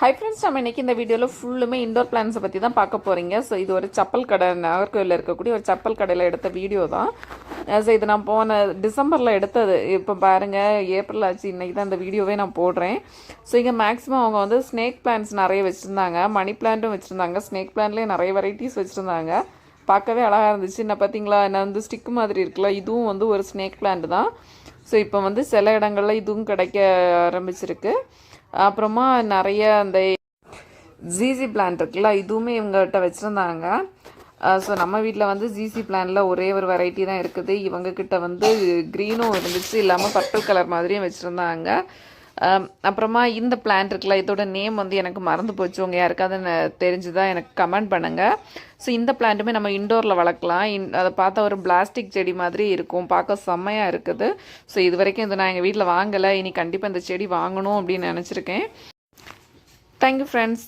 Hi friends, நம்ம இன்றைக்கி இந்த வீடியோவில் ஃபுல்லுமே இண்டோர் பிளான்ஸை பற்றி தான் பார்க்க போகிறீங்க. ஸோ இது ஒரு செப்பல் கடை, நாகர்கோவிலில் இருக்கக்கூடிய ஒரு செப்பல் கடையில் எடுத்த வீடியோ தான். ஸோ இது நான் போன டிசம்பரில் எடுத்தது. இப்போ பாருங்கள், ஏப்ரல் ஆச்சு, இன்றைக்கி தான் இந்த வீடியோவே நான் போடுறேன். ஸோ இங்கே மேக்ஸிமம் அவங்க வந்து ஸ்னேக் பிளான்ட்ஸ் நிறைய வச்சுருந்தாங்க, மணி பிளான்ட்டும் வச்சுருந்தாங்க, ஸ்னேக் பிளான்ட்லேயே நிறைய வெரைட்டிஸ் வச்சுருந்தாங்க. பார்க்கவே அழகாக இருந்துச்சு. என்ன பார்த்தீங்களா, என்ன வந்து ஸ்டிக்கு மாதிரி இருக்குல்ல, இதுவும் வந்து ஒரு ஸ்னேக் பிளான்ட் தான். ஸோ இப்போ வந்து சில இடங்களில் இதுவும் கிடைக்க ஆரம்பிச்சிருக்கு. அப்புறமா நிறைய அந்த ஜிசி பிளான்ட் இருக்குல்ல, இதுவுமே இவங்ககிட்ட வச்சுருந்தாங்க. ஸோ நம்ம வீட்டில் வந்து ஜிசி பிளான்ல ஒரே ஒரு வெரைட்டி தான் இருக்குது. இவங்கக்கிட்ட வந்து க்ரீனும் இருந்துச்சு, இல்லாமல் பர்பிள் கலர் மாதிரியும் வச்சுருந்தாங்க. அப்புறமா இந்த பிளான்ட் இருக்குல்ல, இதோட நேம் வந்து எனக்கு மறந்து போச்சு. உங்கள் யாருக்காவது தெரிஞ்சுதான் எனக்கு கமெண்ட் பண்ணுங்கள். ஸோ இந்த பிளான்ட்டுமே நம்ம இண்டோரில் வளர்க்கலாம். அதை பார்த்தா ஒரு பிளாஸ்டிக் செடி மாதிரி இருக்கும், பார்க்க செம்மையாக இருக்குது. ஸோ இது வரைக்கும் இது நான் எங்கள் வீட்டில் வாங்கலை, இனி கண்டிப்பாக இந்த செடி வாங்கணும் அப்படின்னு நினச்சிருக்கேன். Thank you friends.